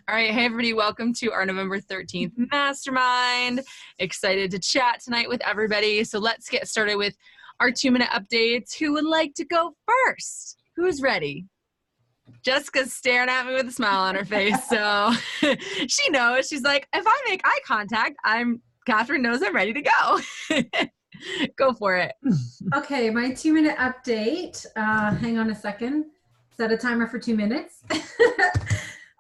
All right. Hey, everybody. Welcome to our November 13th Mastermind. Excited to chat tonight with everybody. So let's get started with our 2-minute updates. Who would like to go first? Who's ready? Jessica's staring at me with a smile on her face. So she knows. She's like, if I make eye contact, Catherine knows I'm ready to go. Go for it. Okay, my 2-minute update. Hang on a second. Set a timer for 2 minutes.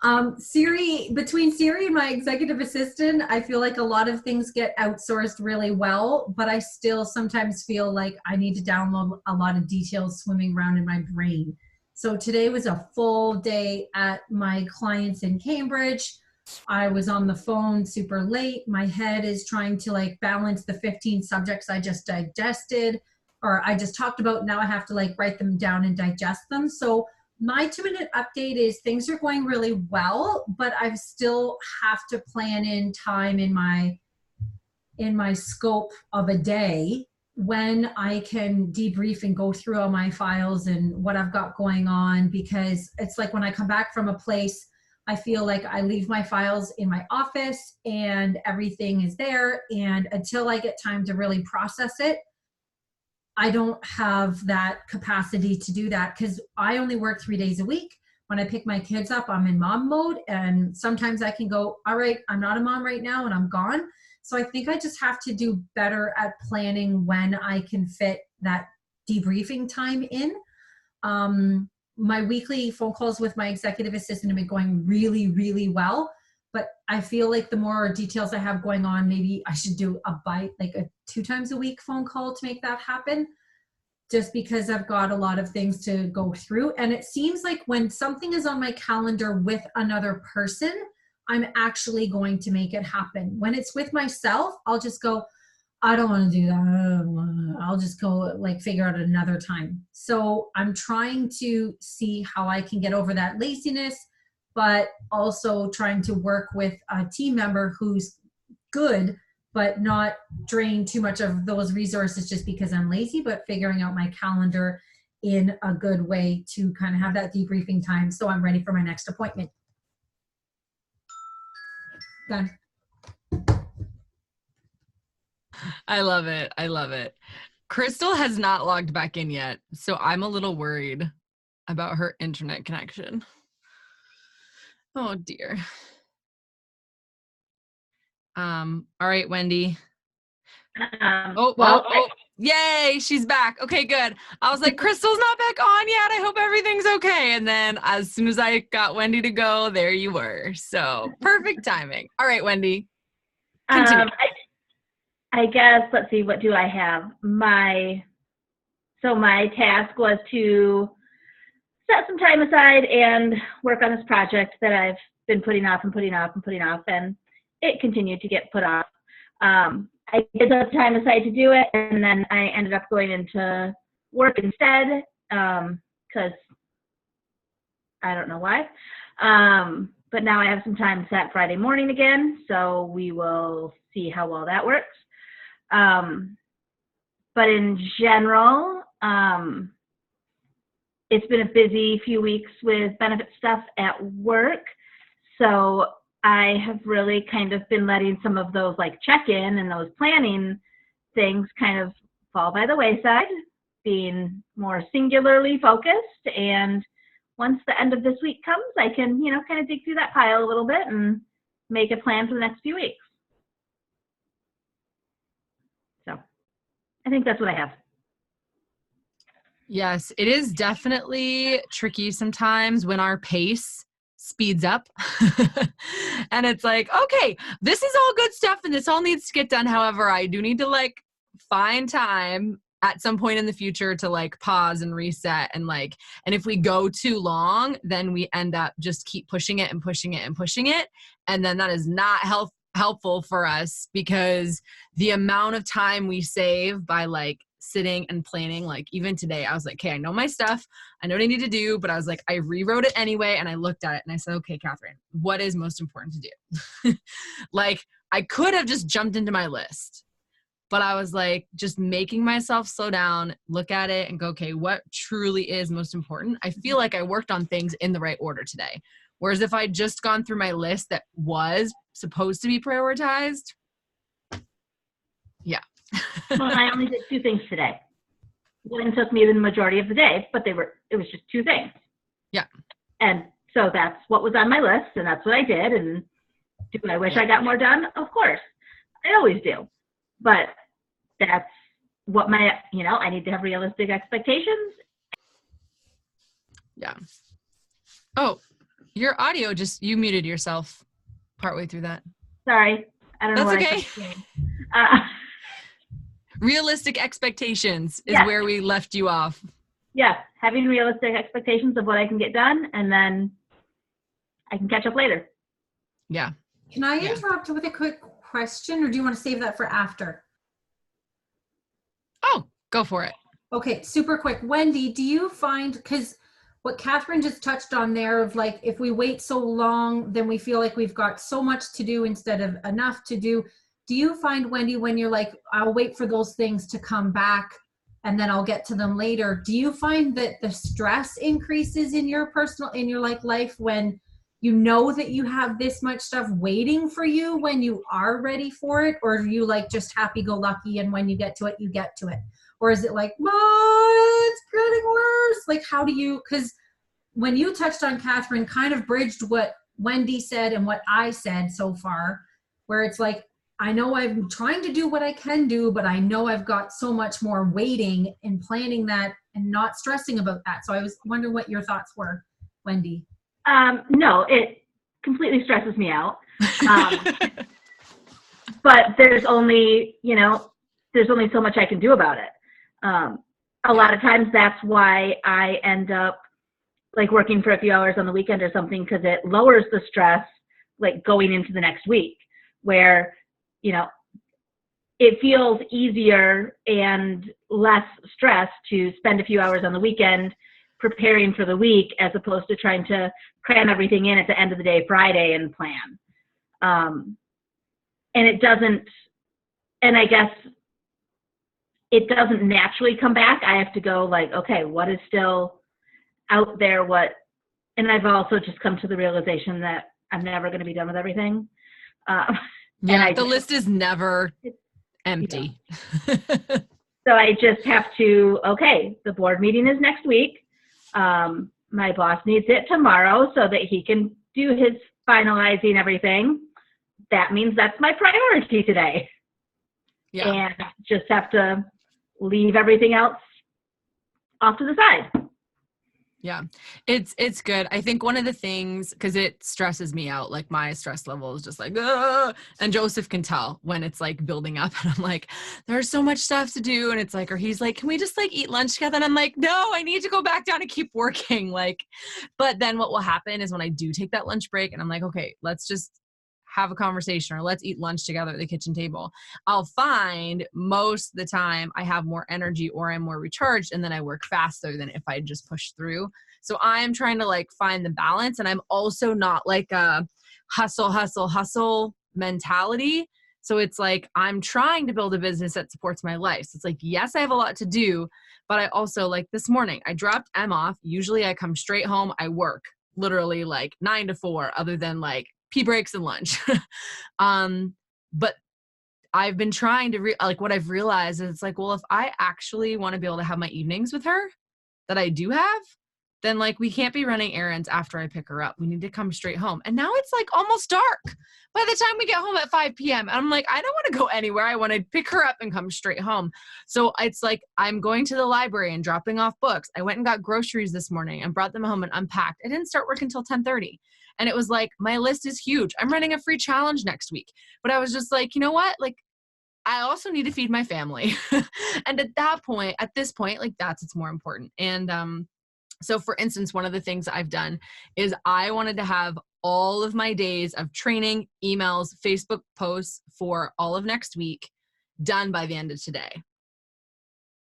Between Siri and my executive assistant, I feel like a lot of things get outsourced really well, but I still sometimes feel like I need to download a lot of details swimming around in my brain. So today was a full day at my clients in Cambridge. I was on the phone super late. My head is trying to balance the 15 subjects I just digested or I just talked about. Now I have to write them down and digest them. So my 2-minute update is things are going really well, but I still have to plan in time in my scope of a day when I can debrief and go through all my files and what I've got going on, because it's like when I come back from a place, I feel like I leave my files in my office and everything is there. And until I get time to really process it, I don't have that capacity to do that because I only work 3 days a week. When I pick my kids up, I'm in mom mode. And sometimes I can go, all right, I'm not a mom right now and I'm gone. So I think I just have to do better at planning when I can fit that debriefing time in. My weekly phone calls with my executive assistant have been going really, really well. But I feel like the more details I have going on, maybe I should do a 2 times a week phone call to make that happen, just because I've got a lot of things to go through. And it seems like when something is on my calendar with another person, I'm actually going to make it happen. When it's with myself, I'll just go, I don't want to do that. I'll just go figure out another time. So I'm trying to see how I can get over that laziness, but also trying to work with a team member who's good, but not drain too much of those resources just because I'm lazy, but figuring out my calendar in a good way to kind of have that debriefing time so I'm ready for my next appointment. Done. I love it. I love it. Crystal has not logged back in yet, so I'm a little worried about her internet connection. Oh dear. All right, Wendy. Yay, she's back. Okay, good. I was like, Crystal's not back on yet. I hope everything's okay. And then as soon as I got Wendy to go, there you were. So perfect timing. All right, Wendy. Continue. I guess, let's see, what do I have? My task was to set some time aside and work on this project that I've been putting off, and it continued to get put off. I did the time aside to do it, and then I ended up going into work instead, because I don't know why. But now I have some time set Friday morning again, so we will see how well that works. But in general, it's been a busy few weeks with benefit stuff at work. So I have really kind of been letting some of those check-in and those planning things kind of fall by the wayside, being more singularly focused. And once the end of this week comes, I can, kind of dig through that pile a little bit and make a plan for the next few weeks. So I think that's what I have. Yes, it is definitely tricky sometimes when our pace speeds up and it's like, okay, this is all good stuff and this all needs to get done. However, I do need to find time at some point in the future to pause and reset and if we go too long, then we end up just keep pushing it and pushing it and pushing it. And then that is not helpful for us, because the amount of time we save by sitting and planning, even today, I was like, okay, I know my stuff. I know what I need to do, but I was like, I rewrote it anyway. And I looked at it and I said, okay, Catherine, what is most important to do? I could have just jumped into my list, but I was just making myself slow down, look at it and go, okay, what truly is most important? I feel like I worked on things in the right order today. Whereas if I'd just gone through my list that was supposed to be prioritized, yeah. Well, I only did 2 things today. One took me the majority of the day, but it was just 2 things. Yeah. And so that's what was on my list, and that's what I did. And do I wish I got more done? Of course. I always do. But that's what I need to have realistic expectations. Yeah. Oh, your audio you muted yourself partway through that. Sorry. I don't know what okay. I said. Realistic expectations is where we left you off. Yeah. Having realistic expectations of what I can get done, and then I can catch up later. Yeah. Can I interrupt with a quick question, or do you want to save that for after? Oh, go for it. Okay, super quick. Wendy, do you find, because what Catherine just touched on there of like, if we wait so long, then we feel like we've got so much to do instead of enough to do. Do you find, Wendy, when you're like, I'll wait for those things to come back and then I'll get to them later, do you find that the stress increases in your life when you know that you have this much stuff waiting for you when you are ready for it? Or are you like just happy-go-lucky and when you get to it, you get to it? Or is it like, it's getting worse? Like, how do you, because when you touched on Catherine, kind of bridged what Wendy said and what I said so far, where it's like, I know I'm trying to do what I can do, but I know I've got so much more waiting and planning that and not stressing about that. So I was wondering what your thoughts were, Wendy. No, it completely stresses me out. But there's only so much I can do about it. A lot of times that's why I end up like working for a few hours on the weekend or something, because it lowers the stress like going into the next week, where it feels easier and less stress to spend a few hours on the weekend preparing for the week, as opposed to trying to cram everything in at the end of the day, Friday, and plan. And it doesn't, and I guess it doesn't naturally come back. I have to go like, okay, what is still out there? And I've also just come to the realization that I'm never going to be done with everything. The list is never empty. Yeah. So I just have to, okay, the board meeting is next week. My boss needs it tomorrow so that he can do his finalizing everything. That means that's my priority today. Yeah. And just have to leave everything else off to the side. Yeah, it's good. I think one of the things, because it stresses me out, like my stress level is just like, and Joseph can tell when it's like building up, and I'm like, there's so much stuff to do, and it's like, or he's like, can we just like eat lunch together? And I'm like, no, I need to go back down and keep working. Like, but then what will happen is when I do take that lunch break and I'm like, okay, let's just have a conversation or let's eat lunch together at the kitchen table, I'll find most of the time I have more energy or I'm more recharged, and then I work faster than if I just push through. So I'm trying to like find the balance, and I'm also not like a hustle mentality. So it's like, I'm trying to build a business that supports my life. So it's like, yes, I have a lot to do, but I also, like this morning, I dropped Em off. Usually I come straight home. I work literally like 9 to 4, other than like pee breaks and lunch. But I've been trying to like what I've realized is it's like, well, if I actually want to be able to have my evenings with her that I do have, then like we can't be running errands after I pick her up. We need to come straight home. And now it's like almost dark by the time we get home at 5 p.m. I'm like, I don't want to go anywhere. I want to pick her up and come straight home. So it's like, I'm going to the library and dropping off books. I went and got groceries this morning and brought them home and unpacked. I didn't start work until 10:30. And it was like, my list is huge. I'm running a free challenge next week. But I was just like, you know what? Like, I also need to feed my family. And at this point, like that's what's more important. And so for instance, one of the things I've done is I wanted to have all of my days of training, emails, Facebook posts for all of next week done by the end of today.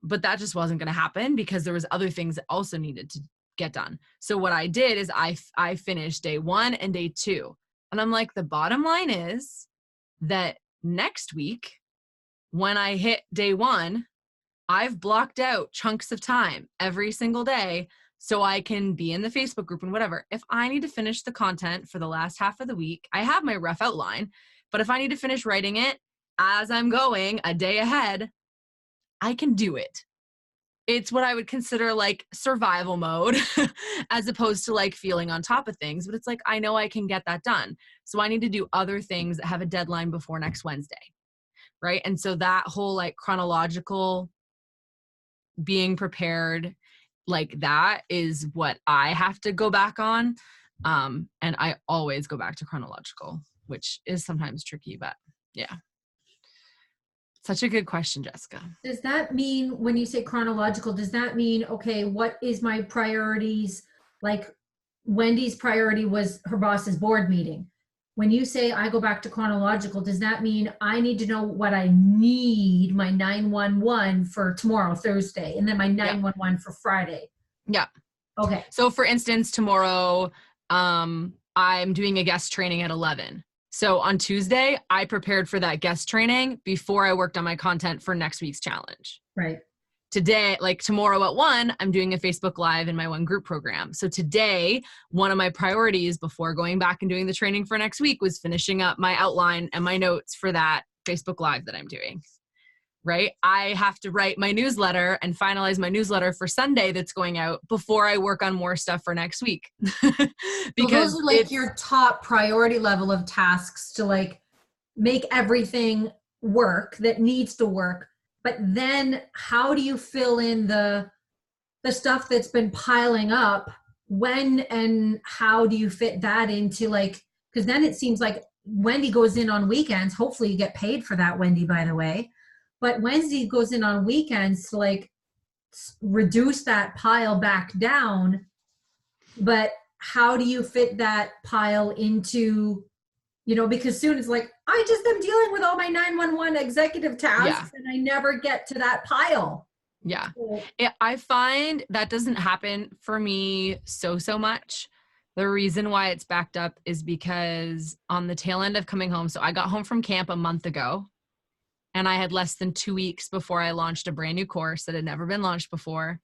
But that just wasn't going to happen because there was other things that also needed to get done. So what I did is I finished day 1 and day 2. And I'm like, the bottom line is that next week, when I hit day 1, I've blocked out chunks of time every single day so I can be in the Facebook group and whatever. If I need to finish the content for the last half of the week, I have my rough outline, but if I need to finish writing it as I'm going a day ahead, I can do it. It's what I would consider like survival mode as opposed to like feeling on top of things. But it's like, I know I can get that done. So I need to do other things that have a deadline before next Wednesday. Right. And so that whole like chronological being prepared like that is what I have to go back on. And I always go back to chronological, which is sometimes tricky, but yeah. Such a good question, Jessica. Does that mean, when you say chronological, does that mean, okay, what is my priorities? Like Wendy's priority was her boss's board meeting. When you say I go back to chronological, does that mean I need to know what I need, my 911 for tomorrow, Thursday, and then my 911 for Friday? Yeah. Okay. So for instance, tomorrow, I'm doing a guest training at 11. So on Tuesday, I prepared for that guest training before I worked on my content for next week's challenge. Right. Today, like tomorrow at 1, I'm doing a Facebook Live in my one group program. So today, one of my priorities before going back and doing the training for next week was finishing up my outline and my notes for that Facebook Live that I'm doing. Right? I have to write my newsletter and finalize my newsletter for Sunday that's going out before I work on more stuff for next week. Because so those are like your top priority level of tasks to like make everything work that needs to work. But then how do you fill in the stuff that's been piling up? When and how do you fit that into, like, because then it seems like Wendy goes in on weekends. Hopefully you get paid for that, Wendy, by the way. But Wednesday goes in on weekends to like reduce that pile back down. But how do you fit that pile into, you know, because soon it's like, I just am dealing with all my 911 executive tasks and I never get to that pile. Yeah. I find that doesn't happen for me so much. The reason why it's backed up is because on the tail end of coming home, so I got home from camp a month ago. And I had less than 2 weeks before I launched a brand new course that had never been launched before.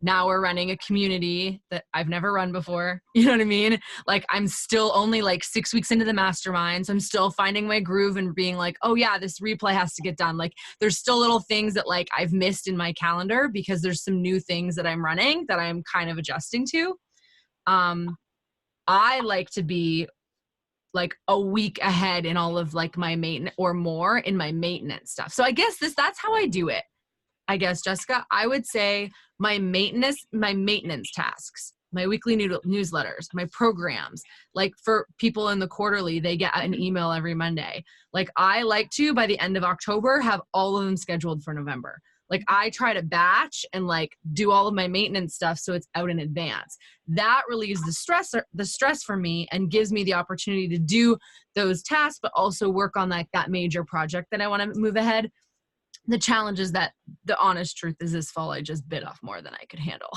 Now we're running a community that I've never run before. You know what I mean? Like I'm still only like 6 weeks into the mastermind. So I'm still finding my groove and being like, oh yeah, this replay has to get done. Like there's still little things that like I've missed in my calendar because there's some new things that I'm running that I'm kind of adjusting to. I like to be like a week ahead in all of like my maintenance or more in my maintenance stuff. So I guess that's how I do it. I guess, Jessica, I would say my maintenance tasks, my weekly newsletters, my programs, like for people in the quarterly, they get an email every Monday. Like I like to, by the end of October, have all of them scheduled for November. Like I try to batch and like do all of my maintenance stuff so it's out in advance. That relieves the stress for me and gives me the opportunity to do those tasks, but also work on like that major project that I want to move ahead. The challenge is that the honest truth is this fall I just bit off more than I could handle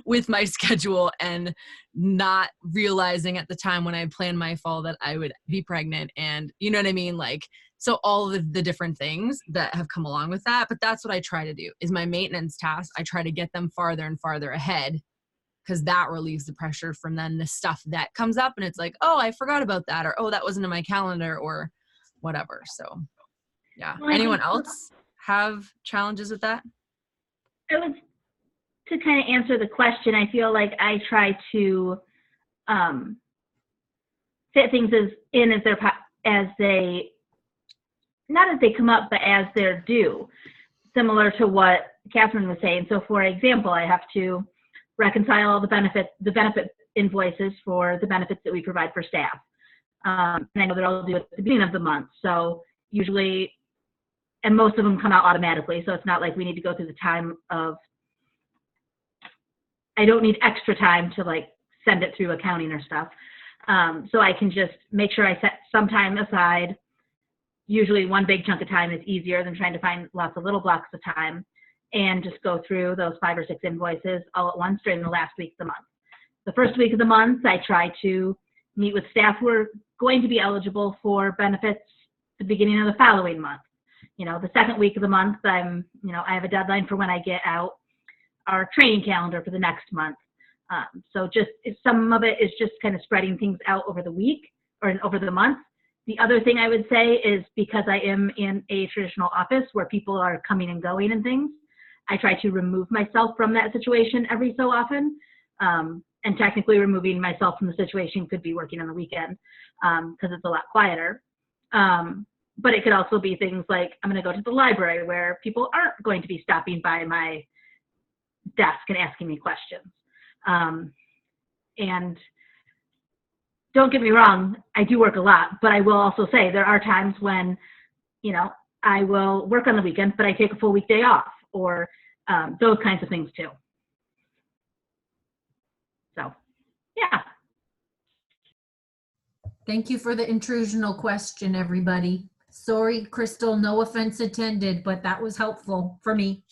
with my schedule and not realizing at the time when I planned my fall that I would be pregnant and you know what I mean? Like, so all of the different things that have come along with that, but that's what I try to do is my maintenance tasks. I try to get them farther and farther ahead because that relieves the pressure from then the stuff that comes up and it's like, oh, I forgot about that or, oh, that wasn't in my calendar or whatever. So yeah. Anyone else have challenges with that? I would, to kind of answer the question, I feel like I try to fit things as they not as they come up, but as they're due, similar to what Catherine was saying. So for example, I have to reconcile all the benefit invoices for the benefits that we provide for staff. And I know that I'll do it at the beginning of the month. So usually, and most of them come out automatically. So it's not like we need to go through the time of, I don't need extra time to like send it through accounting or stuff. So I can just make sure I set some time aside. Usually one big chunk of time is easier than trying to find lots of little blocks of time and just go through those 5 or 6 invoices all at once during the last week of the month. The first week of the month, I try to meet with staff who are going to be eligible for benefits at the beginning of the following month. You know, the second week of the month, I have a deadline for when I get out our training calendar for the next month. So just some of it is just kind of spreading things out over the week or over the month. The other thing I would say is because I am in a traditional office where people are coming and going and things, I try to remove myself from that situation every so often. And technically removing myself from the situation could be working on the weekend because it's a lot quieter. But it could also be things like I'm going to go to the library where people aren't going to be stopping by my desk and asking me questions. And don't get me wrong, I do work a lot, but I will also say there are times when, you know, I will work on the weekend, but I take a full weekday off or those kinds of things too. So, yeah. Thank you for the intrusional question, everybody. Sorry, Crystal, no offense intended, but that was helpful for me.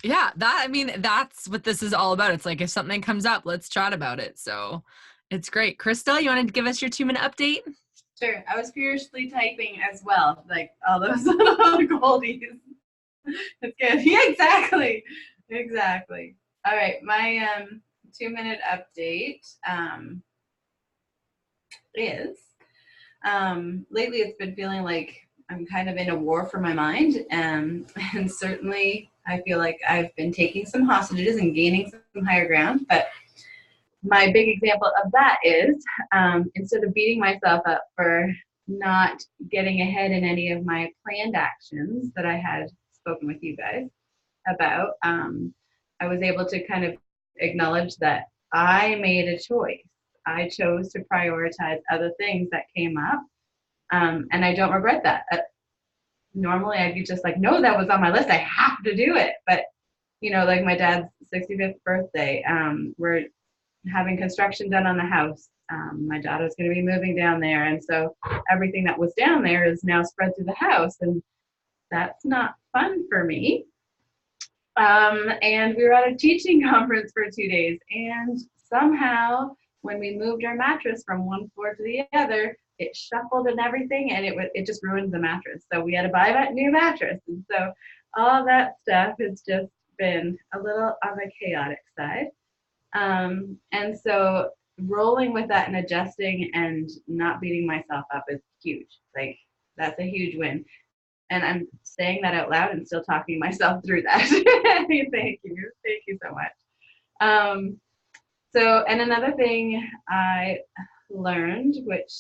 Yeah, that's what this is all about. It's like if something comes up, let's chat about it. So it's great. Crystal, you wanted to give us your 2-minute update? Sure. I was furiously typing as well, like all those little goldies. That's good. Yeah, exactly. Exactly. All right. My 2-minute update is lately it's been feeling like I'm kind of in a war for my mind. And certainly I feel like I've been taking some hostages and gaining some higher ground. But my big example of that is instead of beating myself up for not getting ahead in any of my planned actions that I had spoken with you guys about, I was able to kind of acknowledge that I made a choice. I chose to prioritize other things that came up, and I don't regret that. Normally, I'd be just like, no, that was on my list. I have to do it. But, you know, like my dad's 65th birthday, we're having construction done on the house. My daughter's going to be moving down there. And so everything that was down there is now spread through the house. And that's not fun for me. And we were at a teaching conference for 2 days. And somehow, when we moved our mattress from one floor to the other, it shuffled and everything, and it just ruined the mattress. So we had to buy that new mattress. And so all that stuff has just been a little on the chaotic side. And so rolling with that and adjusting and not beating myself up is huge. Like, that's a huge win. And I'm saying that out loud and still talking myself through that. Thank you. Thank you so much. So, and another thing I learned, which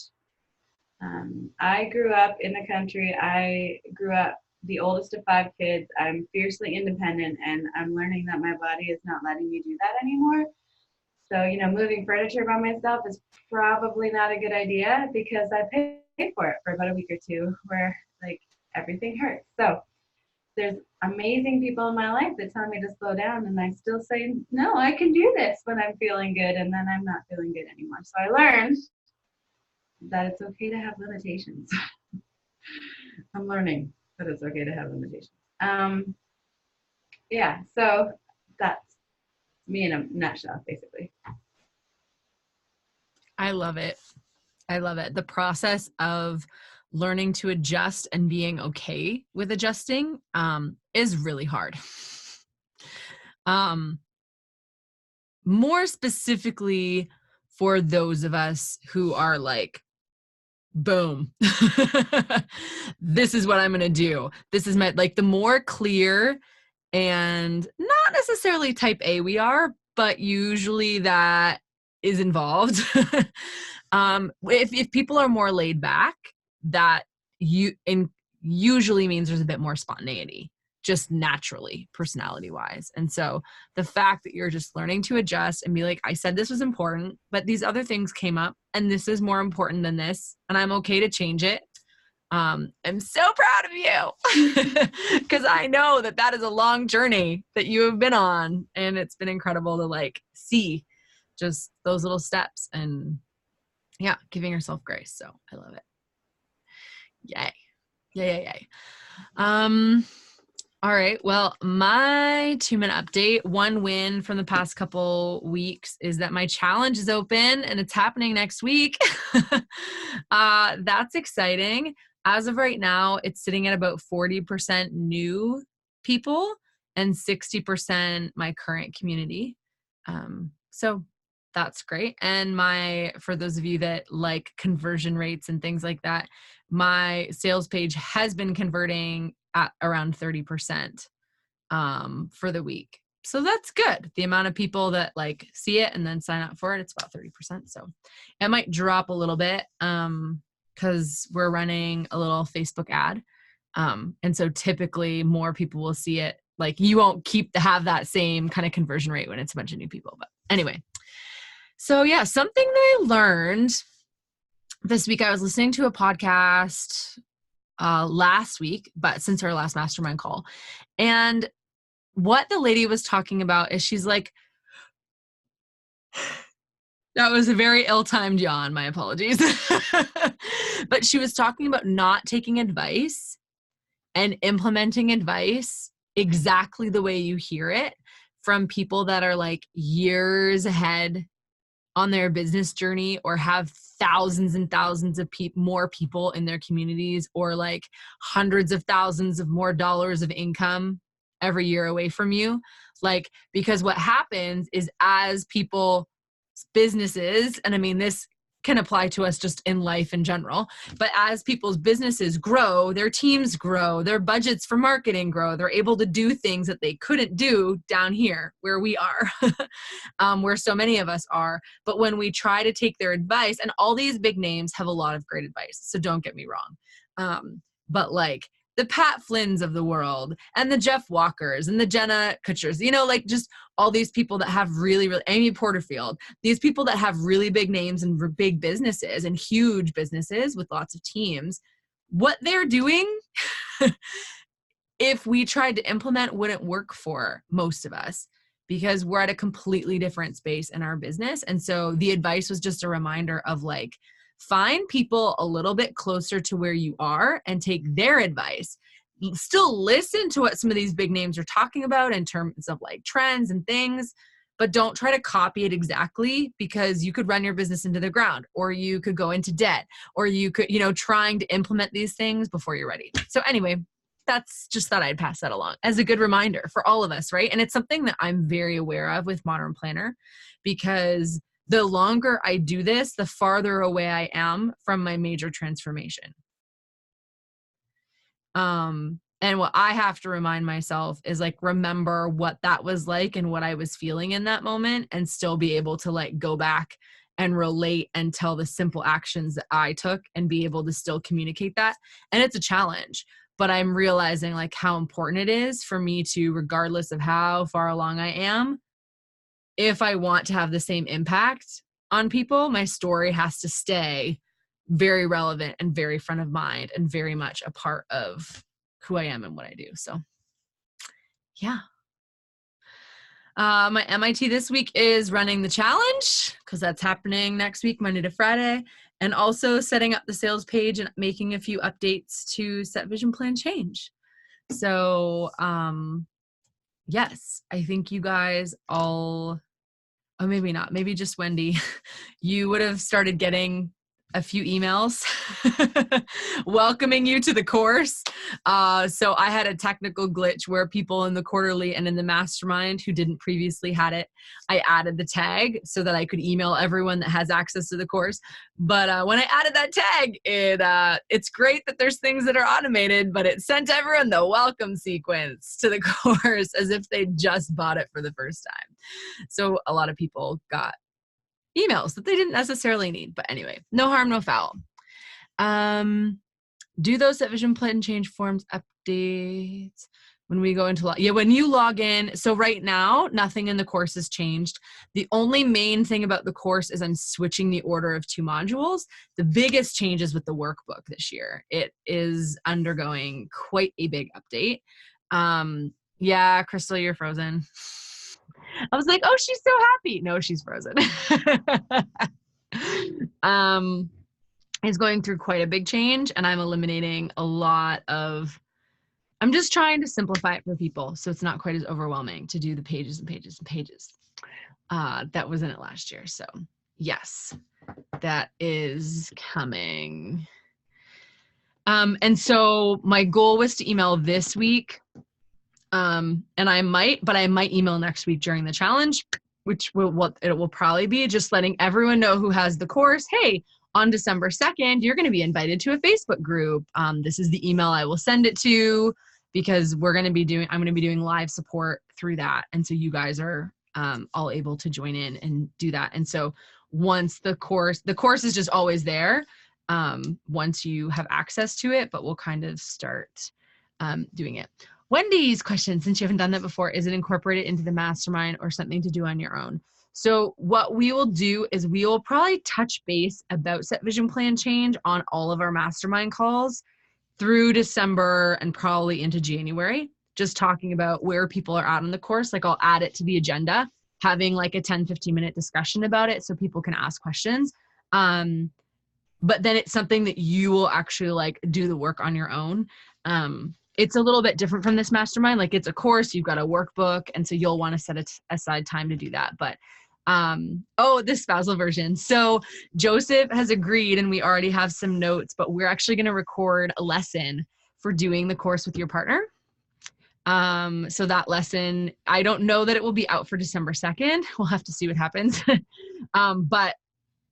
I grew up in the country. I grew up the oldest of 5 kids. I'm fiercely independent, and I'm learning that my body is not letting me do that anymore. So, you know, moving furniture by myself is probably not a good idea because I paid for it for about a week or 2 where, like, everything hurts. So there's amazing people in my life that tell me to slow down, and I still say, no, I can do this when I'm feeling good, and then I'm not feeling good anymore. So I learned that it's okay to have limitations. I'm learning that it's okay to have limitations. Yeah, so that's me in a nutshell, basically. I love it. I love it. The process of learning to adjust and being okay with adjusting is really hard. More specifically for those of us who are like, boom, this is what I'm going to do. This is my, like, the more clear and not necessarily type A we are, but usually that is involved. If people are more laid back, that usually means there's a bit more spontaneity, just naturally, personality wise. And so the fact that you're just learning to adjust and be like, I said this was important, but these other things came up and this is more important than this, and I'm okay to change it. I'm so proud of you because I know that is a long journey that you have been on, and it's been incredible to like see just those little steps and yeah, giving yourself grace. So I love it. Yay. Yay. All right. Well, my 2-minute update, one win from the past couple weeks is that my challenge is open and it's happening next week. That's exciting. As of right now, it's sitting at about 40% new people and 60% my current community. So that's great. And for those of you that like conversion rates and things like that, my sales page has been converting at around 30% for the week. So that's good. The amount of people that like see it and then sign up for it, it's about 30%. So it might drop a little bit because we're running a little Facebook ad. And so typically more people will see it. Like you won't have that same kind of conversion rate when it's a bunch of new people. But anyway, so yeah, something that I learned this week, I was listening to a podcast last week, but since our last mastermind call. And what the lady was talking about is she's like, that was a very ill-timed yawn, my apologies. But she was talking about not taking advice and implementing advice exactly the way you hear it from people that are like years ahead on their business journey or have thousands and thousands of more people in their communities or like hundreds of thousands of more dollars of income every year away from you. Like, because what happens is as people businesses, and I mean, this can apply to us just in life in general, but as people's businesses grow, their teams grow, their budgets for marketing grow, they're able to do things that they couldn't do down here where we are, where so many of us are. But when we try to take their advice, and all these big names have a lot of great advice, so don't get me wrong. But like the Pat Flynn's of the world and the Jeff Walkers and the Jenna Kutchers, you know, like just all these people that have really, Amy Porterfield, these people that have really big names and big businesses and huge businesses with lots of teams, what they're doing, if we tried to implement, wouldn't work for most of us because we're at a completely different space in our business. And so the advice was just a reminder of like, find people a little bit closer to where you are and take their advice. Still listen to what some of these big names are talking about in terms of like trends and things, but don't try to copy it exactly because you could run your business into the ground or you could go into debt or you could, you know, trying to implement these things before you're ready. So anyway, that's just thought I'd pass that along as a good reminder for all of us, right? And it's something that I'm very aware of with Modern Planner because the longer I do this, the farther away I am from my major transformation. And what I have to remind myself is like, remember what that was like and what I was feeling in that moment and still be able to like go back and relate and tell the simple actions that I took and be able to still communicate that. And it's a challenge, but I'm realizing like how important it is for me to, regardless of how far along I am, if I want to have the same impact on people, my story has to stay very relevant and very front of mind and very much a part of who I am and what I do. So yeah. My MIT this week is running the challenge because that's happening next week, Monday to Friday, and also setting up the sales page and making a few updates to set vision plan change. So yes, I think you guys all, oh, maybe not. Maybe just Wendy. You would have started getting a few emails welcoming you to the course. So I had a technical glitch where people in the quarterly and in the mastermind who didn't previously had it, I added the tag so that I could email everyone that has access to the course. But when I added that tag, it's great that there's things that are automated, but it sent everyone the welcome sequence to the course as if they just bought it for the first time. So a lot of people got emails that they didn't necessarily need. But anyway, no harm, no foul. Do those set vision plan change forms updates when we go into when you log in. So right now, nothing in the course has changed. The only main thing about the course is I'm switching the order of 2 modules. The biggest change is with the workbook this year. It is undergoing quite a big update. Yeah, Crystal, you're frozen. I was like, oh, she's so happy. No, she's frozen. It's going through quite a big change, and I'm eliminating a lot of, I'm just trying to simplify it for people so it's not quite as overwhelming to do the pages and pages and pages. That was in it last year. So yes, that is coming. And so my goal was to email this week. And I might email next week during the challenge. which what it will probably be, just letting everyone know who has the course, hey, on December 2nd, you're going to be invited to a Facebook group. This is the email I will send it to, because I'm going to be doing live support through that. And so you guys are all able to join in and do that. And so once the course is just always there, once you have access to it, but we'll kind of start doing it. Wendy's question, since you haven't done that before, is it incorporated into the mastermind or something to do on your own? So what we will do is we will probably touch base about set vision plan change on all of our mastermind calls through December and probably into January, just talking about where people are at on the course. Like I'll add it to the agenda, having like a 10-15 minute discussion about it so people can ask questions. But then it's something that you will actually like do the work on your own. It's a little bit different from this mastermind. Like it's a course, you've got a workbook, and so you'll want to set aside time to do that. But this spousal version. So Joseph has agreed, and we already have some notes, but we're actually going to record a lesson for doing the course with your partner. So that lesson, I don't know that it will be out for December 2nd. We'll have to see what happens. But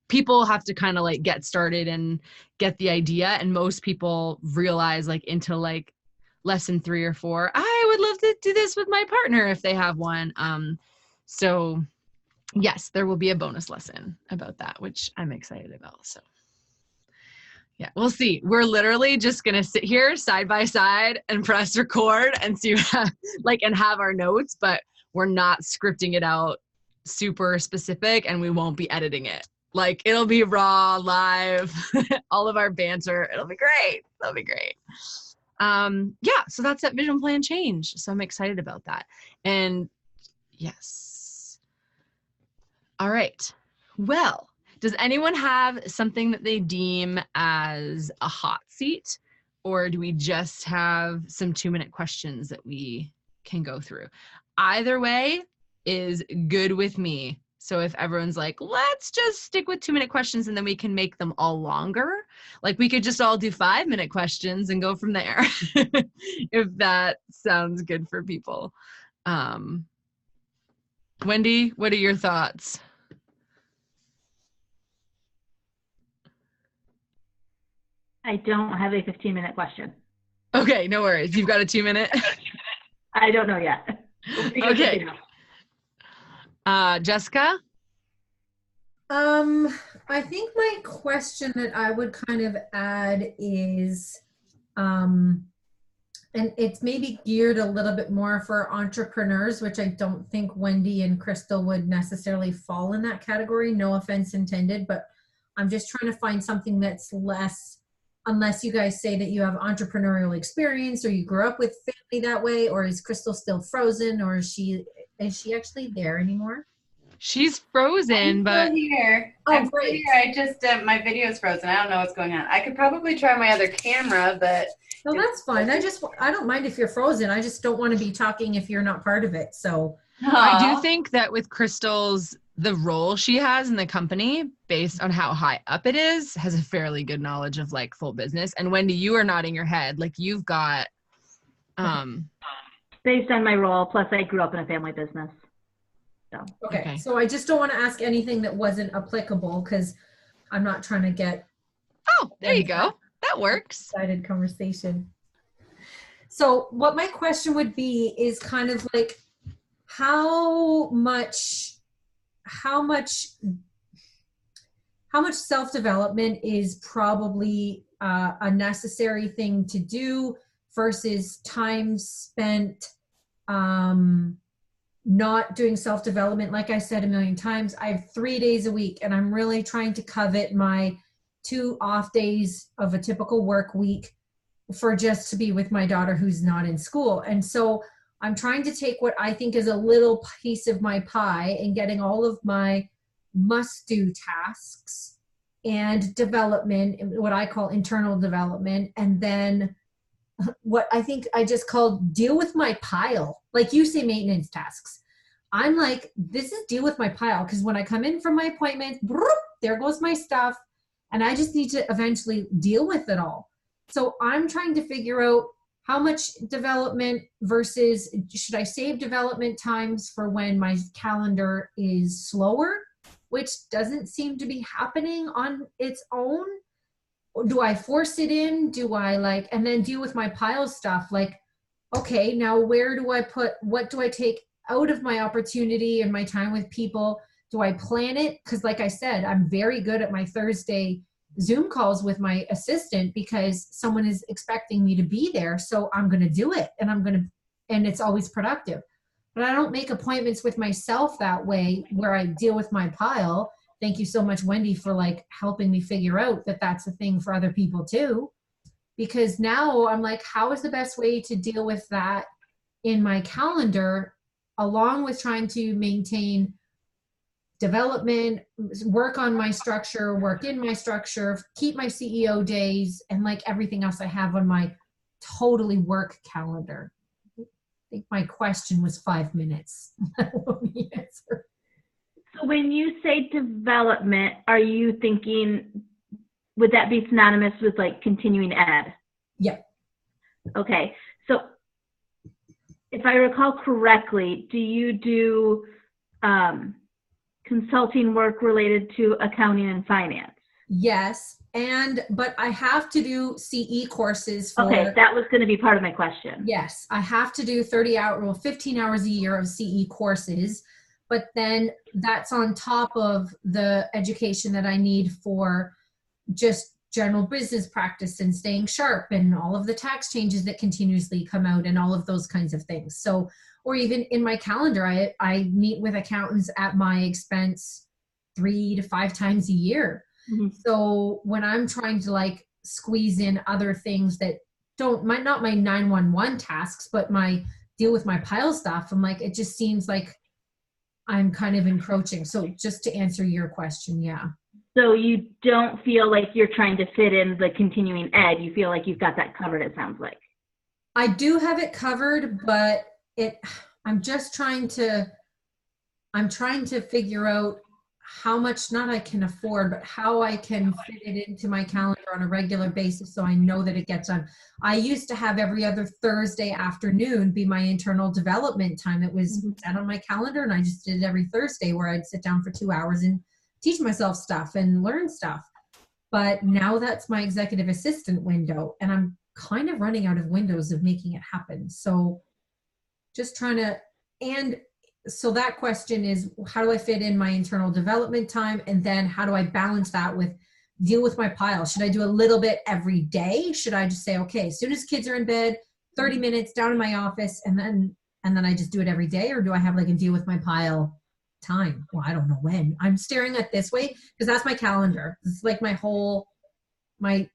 people have to kind of like get started and get the idea. And most people realize like into like lesson 3 or 4, I would love to do this with my partner if they have one. So yes, there will be a bonus lesson about that, which I'm excited about. So yeah, we'll see. We're literally just going to sit here side by side and press record and see and have our notes, but we're not scripting it out super specific, and we won't be editing it. Like it'll be raw, live, all of our banter. It'll be great. That'll be great. So that's that vision plan change. So I'm excited about that. And yes. All right. Well, does anyone have something that they deem as a hot seat, or do we just have some 2-minute questions that we can go through? Either way is good with me. So if everyone's like, let's just stick with 2-minute questions and then we can make them all longer. Like we could just all do 5-minute questions and go from there. If that sounds good for people. Wendy, what are your thoughts? I don't have a 15-minute question. Okay, no worries. You've got a 2-minute? I don't know yet. Okay. Jessica? I think my question that I would kind of add is, and it's maybe geared a little bit more for entrepreneurs, which I don't think Wendy and Crystal would necessarily fall in that category. No offense intended, but I'm just trying to find something that's less, unless you guys say that you have entrepreneurial experience or you grew up with family that way, or is Crystal still frozen, or is she actually there anymore? She's frozen, but here. Oh, I'm great. here. I just my video is frozen. I don't know what's going on. I could probably try my other camera, but No, that's fine. I don't mind if you're frozen. I just don't want to be talking if you're not part of it. So I do think that with Crystal's, the role she has in the company, based on how high up it is, has a fairly good knowledge of like full business. And Wendy, you are nodding your head. Like you've got, Based on my role, plus I grew up in a family business. So. Okay. So I just don't want to ask anything that wasn't applicable, because I'm not trying to get. Oh, there you go. That works. Excited conversation. So what my question would be is kind of like, how much self-development is probably a necessary thing to do versus time spent not doing self-development. Like I said a million times, I have 3 days a week, and I'm really trying to covet my 2 off days of a typical work week for just to be with my daughter who's not in school. And so I'm trying to take what I think is a little piece of my pie and getting all of my must-do tasks and development, what I call internal development, and then what I think I just called deal with my pile. Like you say, maintenance tasks. I'm like, this is deal with my pile, because when I come in from my appointment, there goes my stuff, and I just need to eventually deal with it all. So I'm trying to figure out how much development versus should I save development times for when my calendar is slower, which doesn't seem to be happening on its own? Or do I force it in? Do I like, and then deal with my pile stuff? Like, okay, now where do I put, what do I take out of my opportunity and my time with people? Do I plan it? Because like I said, I'm very good at my Thursday Zoom calls with my assistant because someone is expecting me to be there. So I'm going to do it and it's always productive. But I don't make appointments with myself that way where I deal with my pile. Thank you so much, Wendy, for like helping me figure out that that's a thing for other people too. Because now I'm like, how is the best way to deal with that in my calendar, along with trying to maintain development, work on my structure, work in my structure, keep my CEO days, and like everything else I have on my totally work calendar. I think my question was 5 minutes. The answer. So when you say development, are you thinking, would that be synonymous with like continuing ed? Yeah. Okay. So if I recall correctly, do you do consulting work related to accounting and finance? Yes. But I have to do CE courses for. Okay. That was going to be part of my question. Yes. I have to do 15 hours a year of CE courses. But then that's on top of the education that I need for just general business practice and staying sharp and all of the tax changes that continuously come out and all of those kinds of things. So, or even in my calendar, I meet with accountants at my expense 3 to 5 times a year. Mm-hmm. So when I'm trying to like squeeze in other things that might not my 911 tasks, but my deal with my pile stuff, I'm like, it just seems like I'm kind of encroaching. So just to answer your question, yeah. So you don't feel like you're trying to fit in the continuing ed. You feel like you've got that covered, it sounds like. I do have it covered, but I'm trying to figure out how much, not I can afford, but how I can fit it into my calendar on a regular basis so I know that it gets done. I used to have every other Thursday afternoon be my internal development time. It was set on my calendar, and I just did it every Thursday where I'd sit down for 2 hours and teach myself stuff and learn stuff. But now that's my executive assistant window, and I'm kind of running out of windows of making it happen. So just trying to, and so that question is, how do I fit in my internal development time? And then how do I balance that with deal with my pile? Should I do a little bit every day? Should I just say, okay, as soon as kids are in bed, 30 minutes down in my office, and then I just do it every day? Or do I have like a deal with my pile time? Well, I don't know when. I'm staring at this way because that's my calendar. It's like my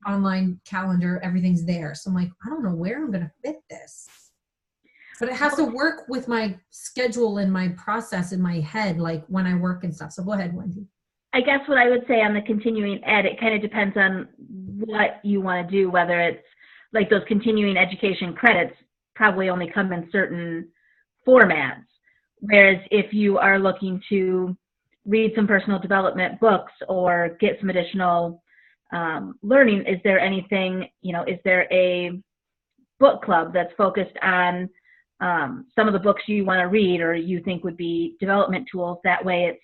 online calendar, everything's there. So I'm like, I don't know where I'm going to fit this. But it has to work with my schedule and my process in my head, like when I work and stuff. So go ahead, Wendy. I guess what I would say on the continuing ed, it kind of depends on what you want to do, whether it's like those continuing education credits probably only come in certain formats. Whereas if you are looking to read some personal development books or get some additional learning, is there anything, is there a book club that's focused on some of the books you want to read or you think would be development tools? That way it's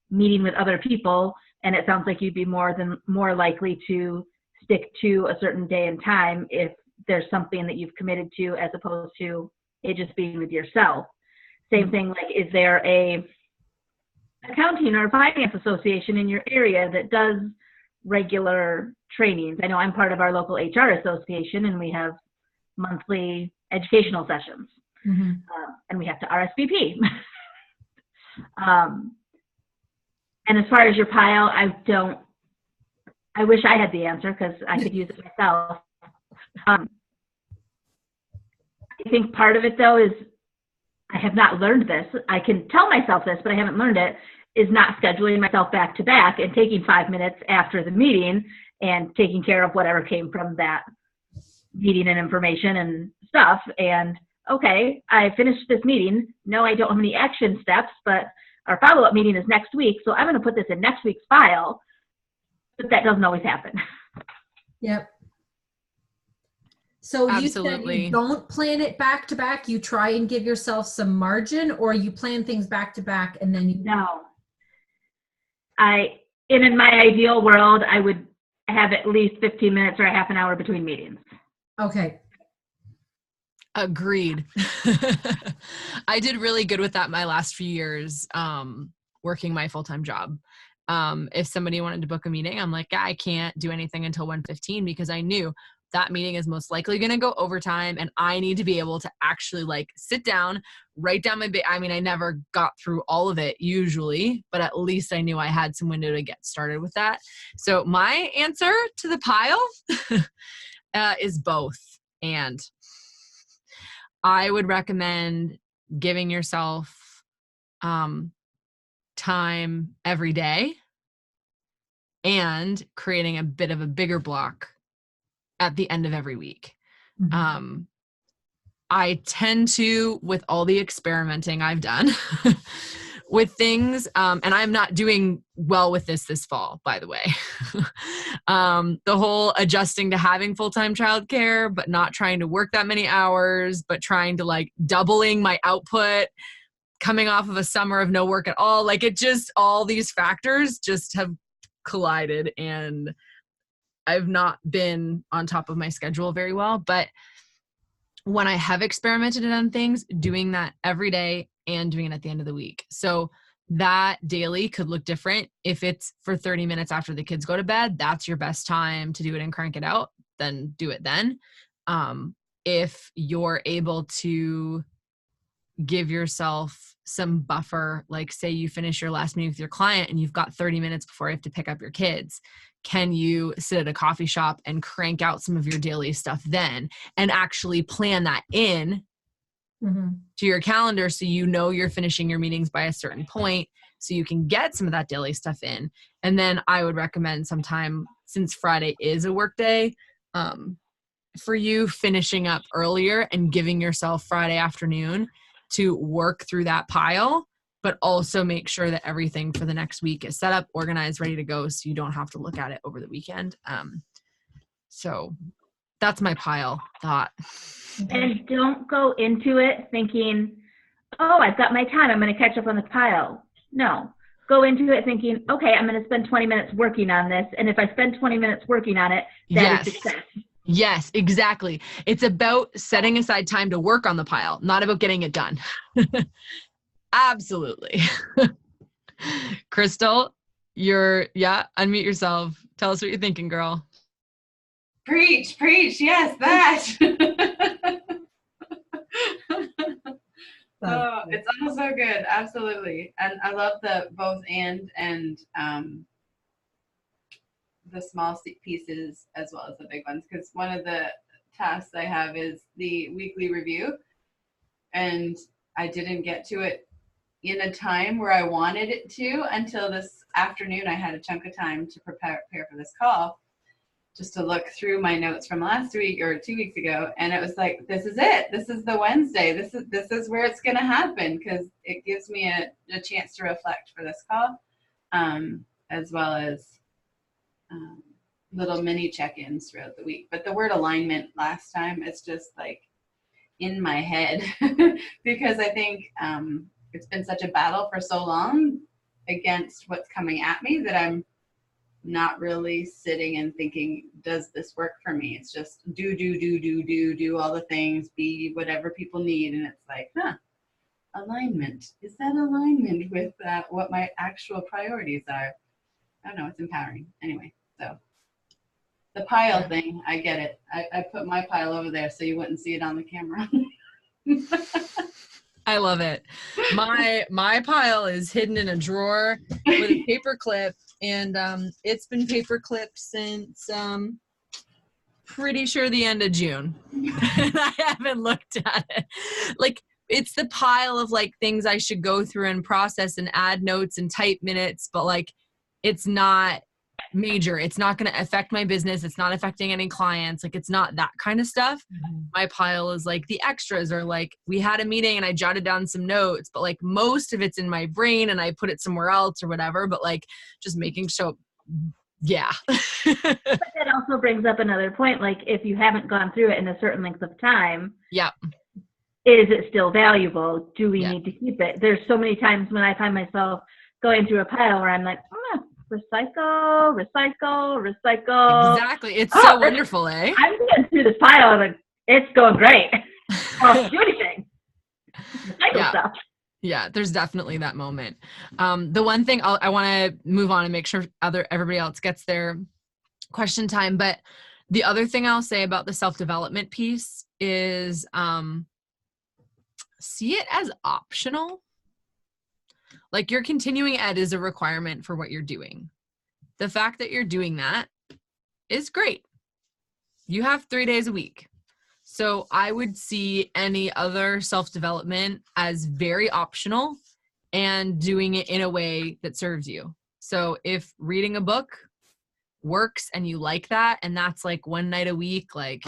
meeting with other people, and it sounds like you'd be more likely to stick to a certain day and time if there's something that you've committed to, as opposed to it just being with yourself. Same thing, like, is there a accounting or finance association in your area that does regular trainings? I know I'm part of our local HR association, and we have monthly educational sessions. Mm-hmm. And we have to RSVP. And as far as your pile, I wish I had the answer because I could use it myself. I think part of it, though, is I have not learned this. I can tell myself this, but I haven't learned it, is not scheduling myself back to back and taking 5 minutes after the meeting and taking care of whatever came from that meeting and information and stuff. And okay, I finished this meeting. No, I don't have any action steps, but our follow-up meeting is next week, so I'm going to put this in next week's file. But that doesn't always happen. Yep. So you said you Absolutely. don't plan it back to back. You try and give yourself some margin, or you plan things back to back and then you. No. In my ideal world, I would have at least 15 minutes or a half an hour between meetings. Okay. Agreed. I did really good with that my last few years working my full-time job. If somebody wanted to book a meeting, I'm like, yeah, I can't do anything until 1:15 because I knew that meeting is most likely going to go overtime and I need to be able to actually like sit down, write down I mean, I never got through all of it usually, but at least I knew I had some window to get started with that. So my answer to the pile is both. And I would recommend giving yourself time every day and creating a bit of a bigger block at the end of every week. Mm-hmm. I tend to, with all the experimenting I've done with things, and I'm not doing well with this fall, by the way. The whole adjusting to having full-time childcare, but not trying to work that many hours, but trying to like doubling my output, coming off of a summer of no work at all. Like it just, all these factors just have collided and I've not been on top of my schedule very well. But when I have experimented and done things, doing that every day and doing it at the end of the week. So that daily could look different. If it's for 30 minutes after the kids go to bed, that's your best time to do it and crank it out, then do it then. If you're able to give yourself some buffer, like say you finish your last meeting with your client and you've got 30 minutes before you have to pick up your kids, can you sit at a coffee shop and crank out some of your daily stuff then and actually plan that in to your calendar so you know you're finishing your meetings by a certain point so you can get some of that daily stuff in. And then I would recommend sometime, since Friday is a work day, for you finishing up earlier and giving yourself Friday afternoon to work through that pile, but also make sure that everything for the next week is set up, organized, ready to go so you don't have to look at it over the weekend. So that's my pile thought. And don't go into it thinking, oh, I've got my time, I'm going to catch up on the pile. No. Go into it thinking, okay, I'm going to spend 20 minutes working on this. And if I spend 20 minutes working on it, that is success. Yes, exactly. It's about setting aside time to work on the pile, not about getting it done. Absolutely. Crystal, unmute yourself. Tell us what you're thinking, girl. Preach, yes, that. Oh, it's all so good. Absolutely. And I love the both and the small pieces as well as the big ones, because one of the tasks I have is the weekly review, and I didn't get to it in a time where I wanted it to until this afternoon. I had a chunk of time to prepare for this call, just to look through my notes from last week or 2 weeks ago, and it was like, this is it. This is the Wednesday. This is where it's going to happen, because it gives me a chance to reflect for this call, as well as little mini check-ins throughout the week. But the word alignment last time, it's just like in my head because I think it's been such a battle for so long against what's coming at me that I'm not really sitting and thinking, does this work for me? It's just do all the things, be whatever people need. And it's like, alignment. Is that alignment with what my actual priorities are? I don't know. It's empowering. Anyway, so the pile thing, I get it. I put my pile over there so you wouldn't see it on the camera. I love it. My pile is hidden in a drawer with a paper clip, and it's been paper clipped since pretty sure the end of June. And I haven't looked at it. Like, it's the pile of like things I should go through and process and add notes and type minutes, but like it's not major. It's not going to affect my business. It's not affecting any clients. Like, it's not that kind of stuff. My pile is like the extras, or like we had a meeting and I jotted down some notes, but like most of it's in my brain and I put it somewhere else or whatever. But like just making sure Yeah. But that also brings up another point. Like, if you haven't gone through it in a certain length of time, Yeah. is it still valuable? Do we Yeah. need to keep it? There's so many times when I find myself going through a pile where I'm like, recycle. Exactly. It's so wonderful, eh? I'm getting through this pile and it's going great. I don't do anything. Recycle stuff. Yeah, there's definitely that moment. The one thing I want to move on and make sure everybody else gets their question time. But the other thing I'll say about the self-development piece is see it as optional. Like, your continuing ed is a requirement for what you're doing. The fact that you're doing that is great. You have 3 days a week. So I would see any other self-development as very optional and doing it in a way that serves you. So if reading a book works and you like that, and that's like one night a week, like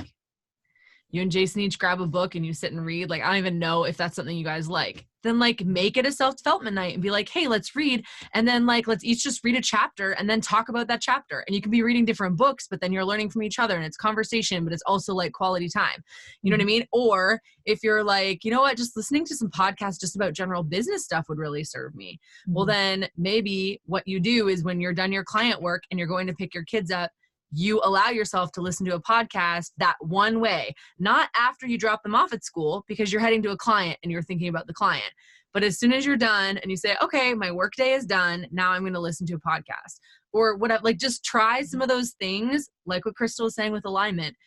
you and Jason each grab a book and you sit and read, like I don't even know if that's something you guys like, then like make it a self-development night and be like, hey, let's read. And then like, let's each just read a chapter and then talk about that chapter. And you can be reading different books, but then you're learning from each other and it's conversation, but it's also like quality time. You know what I mean? Or if you're like, you know what, just listening to some podcasts just about general business stuff would really serve me. Well, then maybe what you do is when you're done your client work and you're going to pick your kids up, you allow yourself to listen to a podcast that one way, not after you drop them off at school because you're heading to a client and you're thinking about the client. But as soon as you're done and you say, okay, my work day is done, now I'm going to listen to a podcast or whatever, like just try some of those things. Like what Crystal was saying with alignment,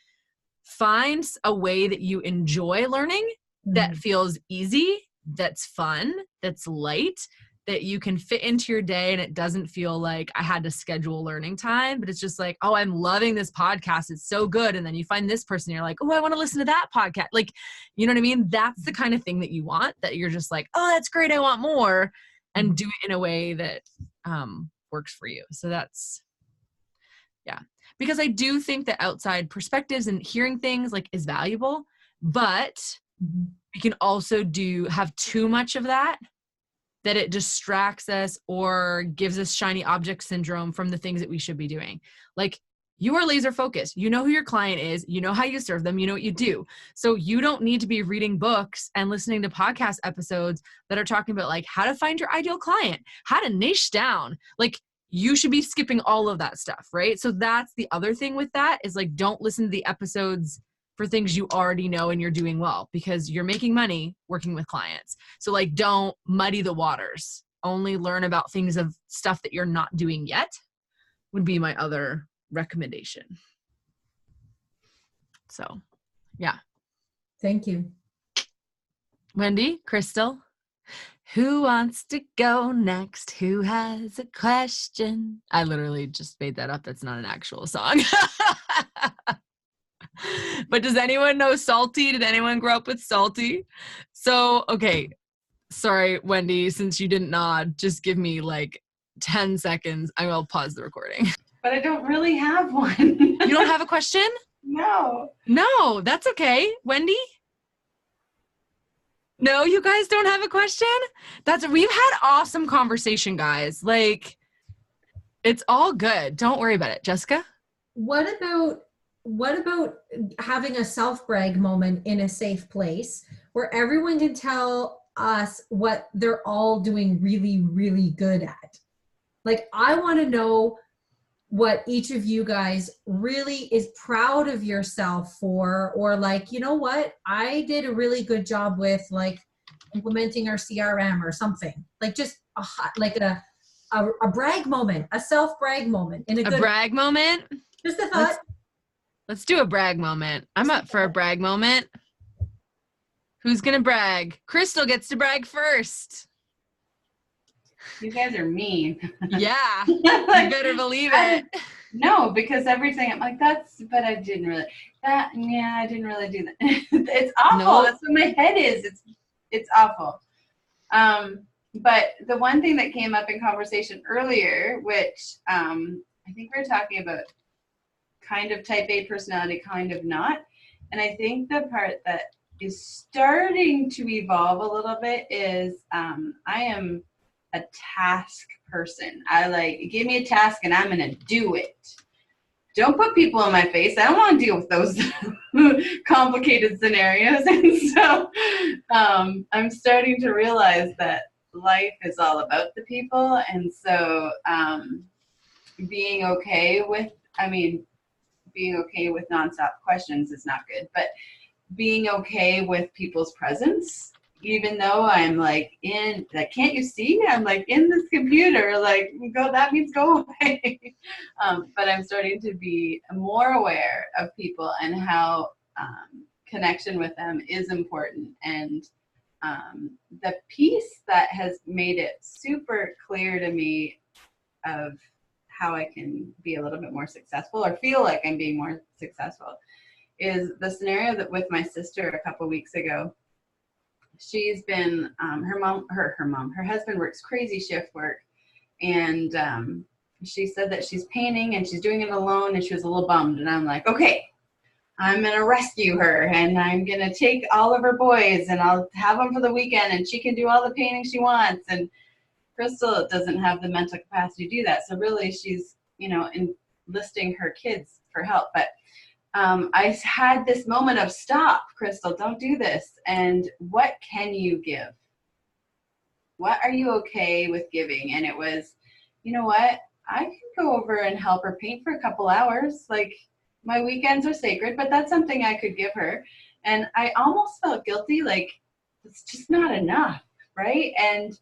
find a way that you enjoy learning, that feels easy, that's fun, that's light, that you can fit into your day and it doesn't feel like I had to schedule learning time, but it's just like, oh, I'm loving this podcast. It's so good. And then you find this person, you're like, oh, I want to listen to that podcast. Like, you know what I mean? That's the kind of thing that you want, that you're just like, oh, that's great. I want more, and do it in a way that works for you. So that's, yeah. Because I do think that outside perspectives and hearing things like is valuable, but we can also have too much of that it distracts us or gives us shiny object syndrome from the things that we should be doing. Like, you are laser focused. You know who your client is. You know how you serve them. You know what you do. So you don't need to be reading books and listening to podcast episodes that are talking about like how to find your ideal client, how to niche down. Like, you should be skipping all of that stuff, right? So that's the other thing with that is like, don't listen to the episodes for things you already know and you're doing well, because you're making money working with clients. So like, don't muddy the waters. Only learn about things of stuff that you're not doing yet would be my other recommendation. So, yeah. Thank you. Wendy, Crystal, who wants to go next? Who has a question? I literally just made that up. That's not an actual song. But does anyone know Salty? Did anyone grow up with Salty? So, okay. Sorry, Wendy, since you didn't nod, just give me like 10 seconds. I will pause the recording. But I don't really have one. You don't have a question? No. No, that's okay. Wendy? No, you guys don't have a question? We've had awesome conversation, guys. Like, it's all good. Don't worry about it. Jessica? What about having a self-brag moment in a safe place where everyone can tell us what they're all doing really, really good at? Like, I want to know what each of you guys really is proud of yourself for, or like, you know what, I did a really good job with like implementing our CRM or something. Like just a brag moment, a self-brag moment in a good brag moment. Just a thought. Let's do a brag moment. I'm up for a brag moment. Who's gonna brag? Crystal gets to brag first. You guys are mean. Yeah, Like, you better believe it. No, because everything I'm like, I didn't really do that. It's awful. No. That's what my head is. It's awful. But the one thing that came up in conversation earlier, which I think we were talking about kind of type A personality, kind of not. And I think the part that is starting to evolve a little bit is I am a task person. I like, give me a task and I'm going to do it. Don't put people in my face. I don't want to deal with those complicated scenarios. And so I'm starting to realize that life is all about the people. And so being okay with nonstop questions is not good, but being okay with people's presence, even though I'm like can't you see? I'm like in this computer, like that means go away. But I'm starting to be more aware of people and how connection with them is important. And the piece that has made it super clear to me of how I can be a little bit more successful or feel like I'm being more successful is the scenario that with my sister a couple weeks ago. She's been, her husband works crazy shift work. And she said that she's painting and she's doing it alone and she was a little bummed. And I'm like, okay, I'm going to rescue her and I'm going to take all of her boys and I'll have them for the weekend and she can do all the painting she wants. And Crystal doesn't have the mental capacity to do that. So really she's, enlisting her kids for help. But I had this moment of stop, Crystal, don't do this. And what can you give? What are you okay with giving? And it was, you know what? I can go over and help her paint for a couple hours. Like my weekends are sacred, but that's something I could give her. And I almost felt guilty, like it's just not enough, right? And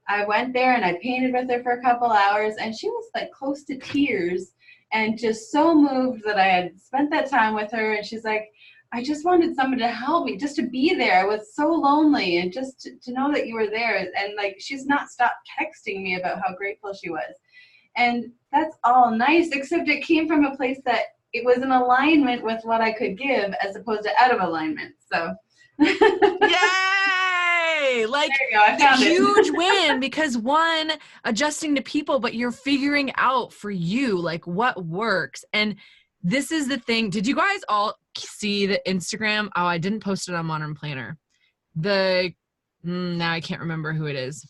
I went there and I painted with her for a couple hours and she was like close to tears. And just so moved that I had spent that time with her. And she's like, I just wanted someone to help me, just to be there. I was so lonely. And just to know that you were there. And like, she's not stopped texting me about how grateful she was. And that's all nice, except it came from a place that it was in alignment with what I could give as opposed to out of alignment. So. Yay! Like, there you go. I found huge it. win, because one, adjusting to people, but you're figuring out for you like what works. And this is the thing. Did you guys all see the Instagram? Oh, I didn't post it on Modern Planner. Now I can't remember who it is.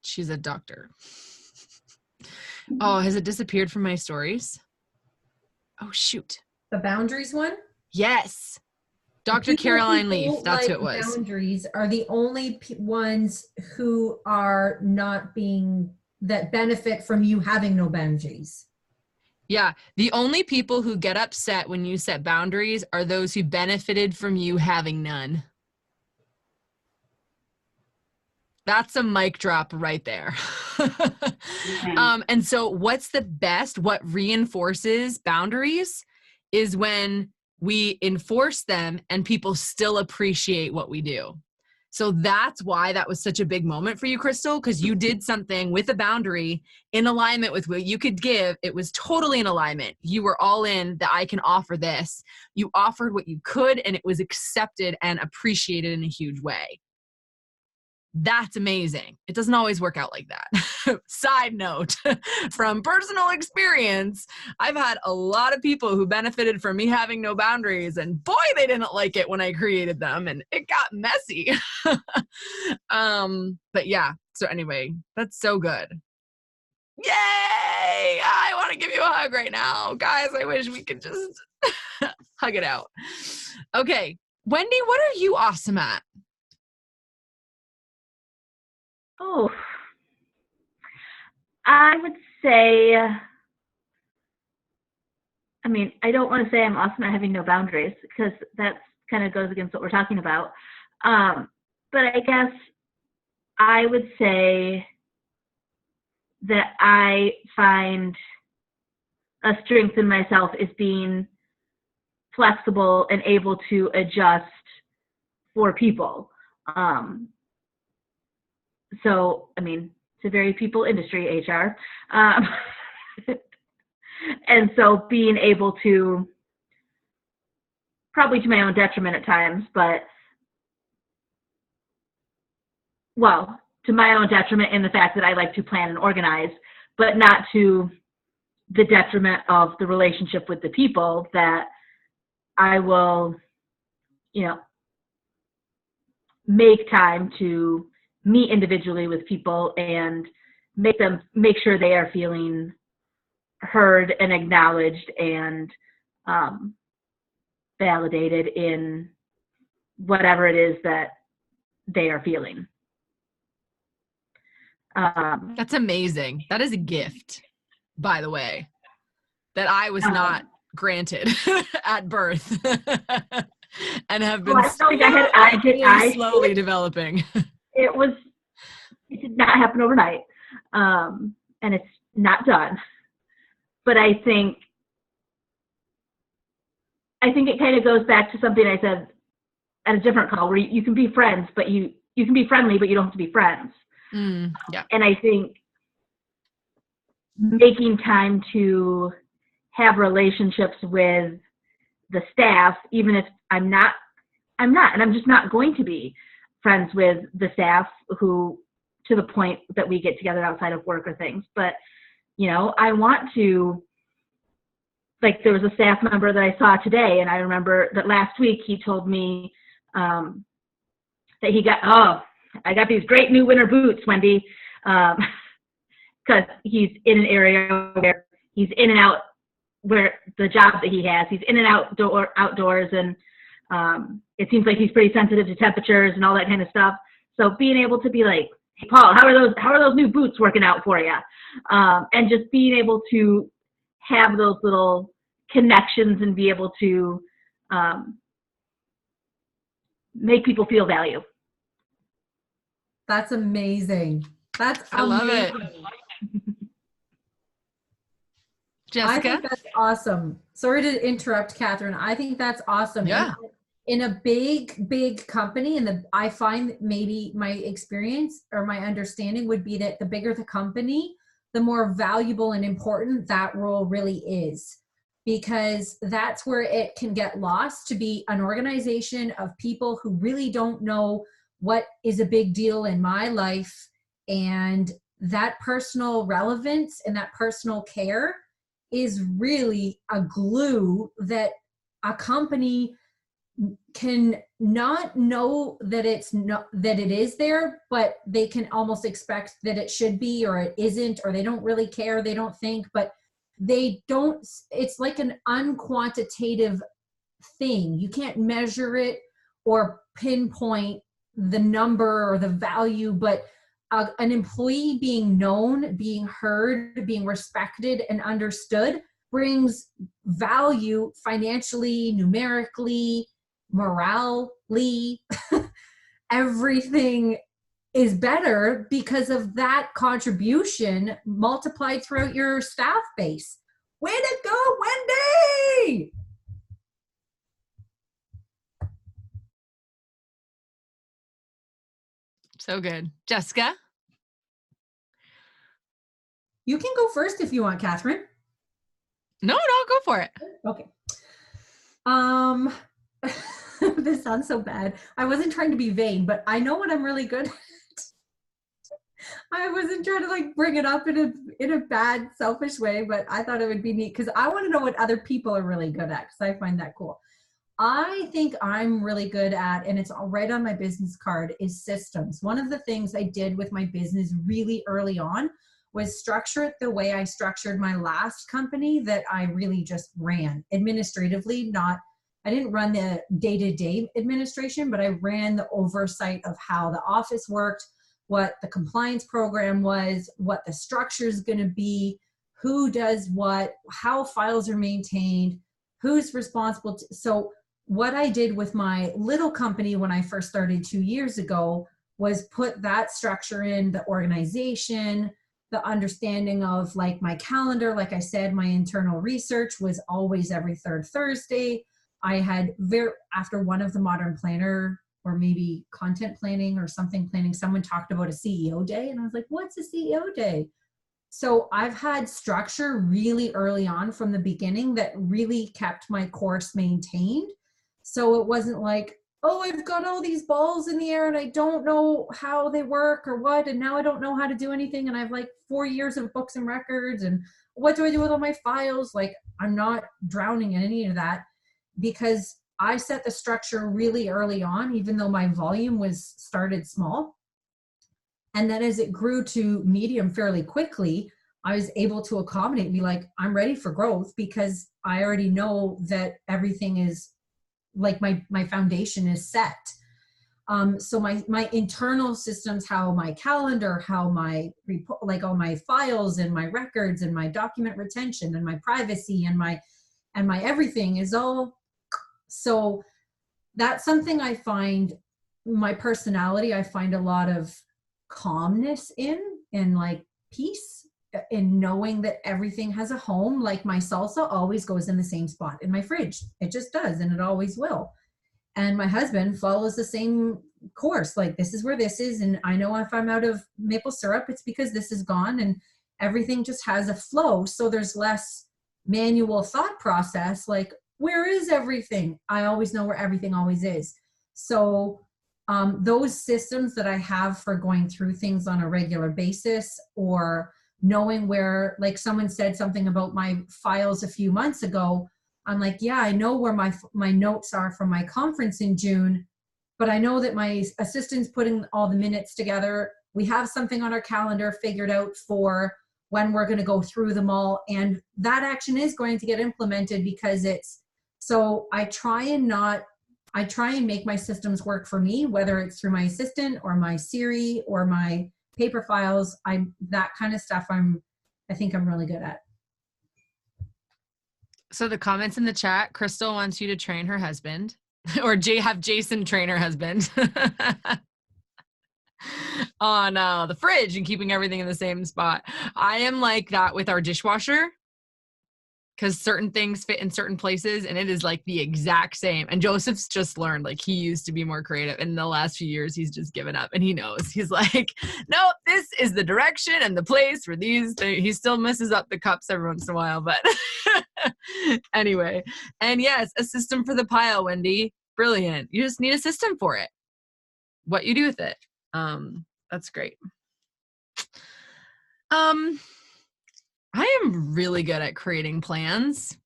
She's a doctor. Oh, has it disappeared from my stories? Oh, shoot. The boundaries one? Yes. Dr. People Caroline who Leaf. don't That's who like it was. Boundaries are the only ones who are not that benefit from you having no boundaries. Yeah. The only people who get upset when you set boundaries are those who benefited from you having none. That's a mic drop right there. And so what reinforces boundaries is when we enforce them and people still appreciate what we do. So that's why that was such a big moment for you, Crystal, because you did something with a boundary in alignment with what you could give. It was totally in alignment. You were all in that I can offer this. You offered what you could, and it was accepted and appreciated in a huge way. That's amazing. It doesn't always work out like that. Side note, from personal experience, I've had a lot of people who benefited from me having no boundaries, and boy, they didn't like it when I created them, and it got messy. But yeah, so anyway, that's so good. Yay! I want to give you a hug right now. Guys, I wish we could just hug it out. Okay, Wendy, what are you awesome at? Oh, I would say, I don't want to say I'm awesome at having no boundaries, because that kind of goes against what we're talking about. But I guess I would say that I find a strength in myself is being flexible and able to adjust for people. So, it's a very people industry, HR. And so being able to, probably to my own detriment at times, but, well, to my own detriment in the fact that I like to plan and organize, but not to the detriment of the relationship with the people, that I will, make time to meet individually with people and make sure they are feeling heard and acknowledged and validated in whatever it is that they are feeling. That's amazing. That is a gift, by the way, that I was not granted at birth and have been slowly developing. It did not happen overnight, and it's not done. But I think it kind of goes back to something I said at a different call, where you can be friends, but you can be friendly, but you don't have to be friends. Yeah. And I think making time to have relationships with the staff, even if I'm not, and I'm just not going to be friends with the staff who, to the point that we get together outside of work or things. But, I want to, like, there was a staff member that I saw today, and I remember that last week he told me that he got, I got these great new winter boots, Wendy, because he's in an area where he's in and out, where the job that he has, he's in and outdoors, and it seems like he's pretty sensitive to temperatures and all that kind of stuff. So being able to be like, hey, Paul, how are those new boots working out for you? And just being able to have those little connections and be able to make people feel value. That's amazing. I love it. Jessica? I think that's awesome. Sorry to interrupt, Catherine. I think that's awesome. Yeah. In a big company, I find maybe my experience or my understanding would be that the bigger the company, the more valuable and important that role really is, because that's where it can get lost to be an organization of people who really don't know what is a big deal in my life, and that personal relevance and that personal care is really a glue that a company can not know that it is there, but they can almost expect that it should be, or it isn't, or they don't really care, they don't think, but they don't. It's like an unquantitative thing. You can't measure it or pinpoint the number or the value, but an employee being known, being heard, being respected and understood brings value financially, numerically, morally. Everything is better because of that contribution multiplied throughout your staff base. Way to go, Wendy! So good. Jessica? You can go first if you want, Catherine. No, go for it. Okay. This sounds so bad. I wasn't trying to be vain, but I know what I'm really good at. I wasn't trying to bring it up in a bad, selfish way, but I thought it would be neat because I want to know what other people are really good at, because I find that cool. I think I'm really good at, and it's right on my business card, is systems. One of the things I did with my business really early on was structure it the way I structured my last company that I really just ran administratively. I didn't run the day-to-day administration, but I ran the oversight of how the office worked, what the compliance program was, what the structure is going to be, who does what, how files are maintained, who's responsible. So what I did with my little company when I first started 2 years ago was put that structure in, the organization, the understanding of my calendar. Like I said, my internal research was always every third Thursday. I had after one of the Modern Planner or maybe content planning or something planning, someone talked about a CEO day, and I was like, what's a CEO day? So I've had structure really early on from the beginning that really kept my course maintained. So it wasn't like, oh, I've got all these balls in the air and I don't know how they work or what, and now I don't know how to do anything, and I have 4 years of books and records, and what do I do with all my files? I'm not drowning in any of that, because I set the structure really early on, even though my volume started small. And then as it grew to medium fairly quickly, I was able to accommodate and be like, I'm ready for growth because I already know that everything is like my foundation is set. So my internal systems, how my calendar, how my like all my files and my records and my document retention and my privacy and my everything is all. So that's something I find my personality. I find a lot of calmness in and like peace in knowing that everything has a home. Like my salsa always goes in the same spot in my fridge. It just does, and it always will. And my husband follows the same course. Like, this is where this is. And I know if I'm out of maple syrup, it's because this is gone, and everything just has a flow. So there's less manual thought process. Like, where is everything? I always know where everything always is. So those systems that I have for going through things on a regular basis, or knowing where, like someone said something about my files a few months ago, I'm like, yeah, I know where my notes are from my conference in June, but I know that my assistant's putting all the minutes together. We have something on our calendar figured out for when we're going to go through them all. And that action is going to get implemented because so I try and make my systems work for me, whether it's through my assistant or my Siri or my paper files. That kind of stuff I think I'm really good at. So the comments in the chat, Crystal wants you to train her husband, or have Jason train her husband on the fridge and keeping everything in the same spot. I am like that with our dishwasher, because certain things fit in certain places, and it is like the exact same. And Joseph's just learned, like, he used to be more creative. In the last few years, he's just given up, and he knows. He's like, no, this is the direction and the place for these. He still messes up the cups every once in a while, but anyway. And yes, a system for the pile, Wendy. Brilliant. You just need a system for it. What you do with it. That's great. I am really good at creating plans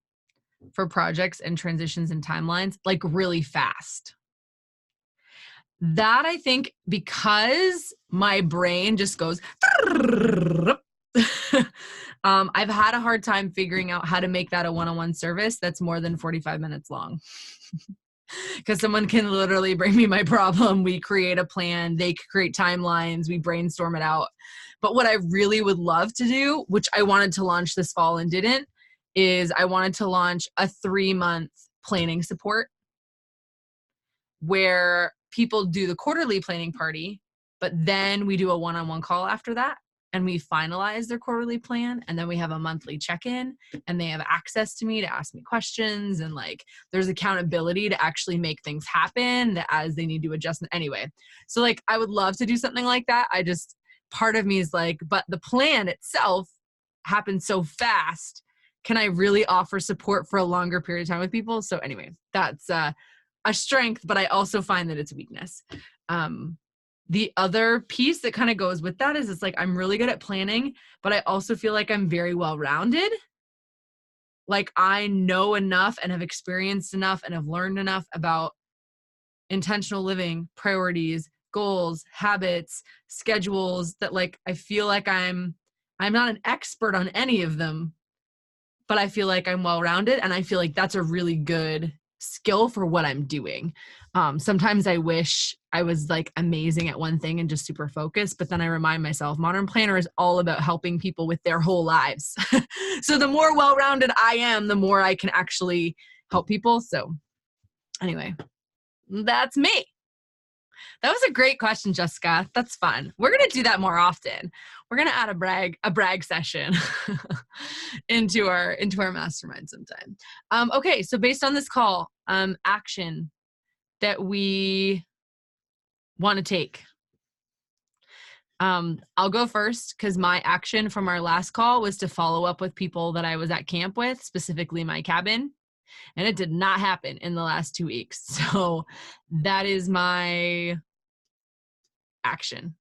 for projects and transitions and timelines, like really fast. That I think because my brain just goes, I've had a hard time figuring out how to make that a one-on-one service that's more than 45 minutes long. Because someone can literally bring me my problem. We create a plan. They create timelines. We brainstorm it out. But what I really would love to do, which I wanted to launch this fall and didn't, is I wanted to launch a 3-month planning support where people do the quarterly planning party, but then we do a one-on-one call after that. And we finalize their quarterly plan, and then we have a monthly check-in, and they have access to me to ask me questions, and like there's accountability to actually make things happen as they need to adjust. Anyway, so like I would love to do something like that. Part of me is like, but the plan itself happens so fast. Can I really offer support for a longer period of time with people? So anyway, that's a strength, but I also find that it's a weakness. The other piece that kind of goes with that is it's like I'm really good at planning, but I also feel like I'm very well-rounded. Like I know enough and have experienced enough and have learned enough about intentional living, priorities, goals, habits, schedules, that like I feel like I'm not an expert on any of them, but I feel like I'm well-rounded, and I feel like that's a really good skill for what I'm doing. Sometimes I wish I was like amazing at one thing and just super focused, but then I remind myself Modern Planner is all about helping people with their whole lives. So the more well-rounded I am, the more I can actually help people. So anyway, that's me. That was a great question, Jessica. That's fun. We're going to do that more often. We're going to add a brag session into our mastermind sometime. Okay. So based on this call, action that we want to take. I'll go first because my action from our last call was to follow up with people that I was at camp with, specifically my cabin. And it did not happen in the last 2 weeks. So that is my action.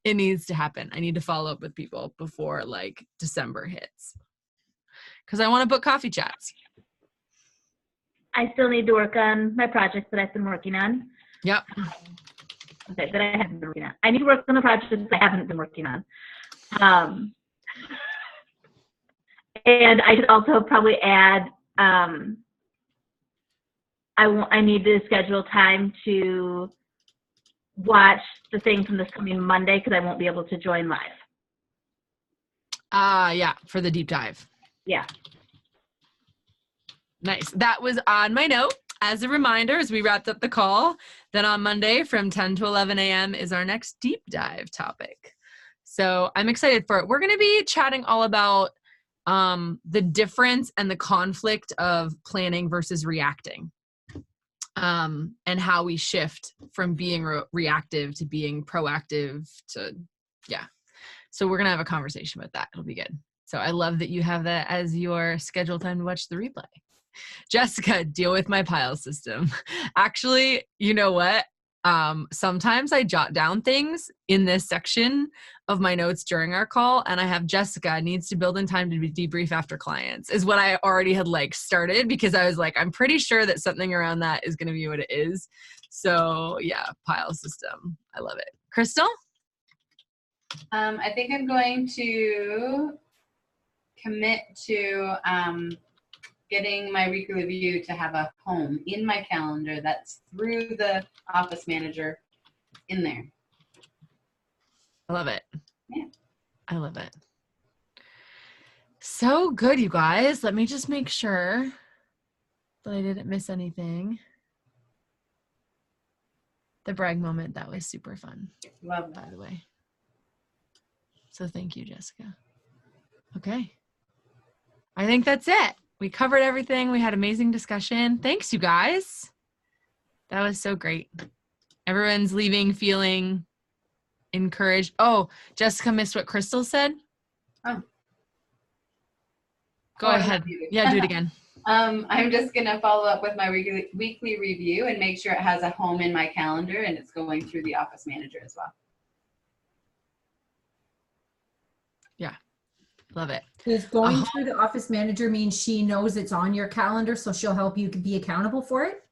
It needs to happen. I need to follow up with people before like December hits. Because I want to book coffee chats. I still need to work on my projects that I've been working on. Yep. Okay, that I haven't been working on. I need to work on the projects I haven't been working on. And I should also probably add, I need to schedule time to watch the thing from this coming Monday because I won't be able to join live. Yeah, for the deep dive. Yeah. Nice. That was on my note. As a reminder, as we wrapped up the call, then on Monday from 10 to 11 a.m. is our next deep dive topic. So I'm excited for it. We're going to be chatting all about the difference and the conflict of planning versus reacting, and how we shift from being reactive to being proactive to, yeah. So we're going to have a conversation with that. It'll be good. So I love that you have that as your scheduled time to watch the replay. Jessica, deal with my pile system. Actually, you know what? Sometimes I jot down things in this section of my notes during our call, and I have Jessica needs to build in time to debrief after clients is what I already had started, because I was like, I'm pretty sure that something around that is going to be what it is. So yeah, pile system. I love it. Crystal? I think I'm going to commit to getting my weekly review to have a home in my calendar that's through the office manager in there. I love it. Yeah. I love it. So good, you guys. Let me just make sure that I didn't miss anything. The brag moment, that was super fun. Love that. By the way. So thank you, Jessica. Okay. I think that's it. We covered everything. We had amazing discussion. Thanks, you guys. That was so great. Everyone's leaving feeling encouraged. Oh, Jessica missed what Crystal said. Oh. Go ahead. Yeah, do it again. I'm just going to follow up with my weekly review and make sure it has a home in my calendar and it's going through the office manager as well. Yeah. Love it. Does going through the office manager mean she knows it's on your calendar, so she'll help you be accountable for it?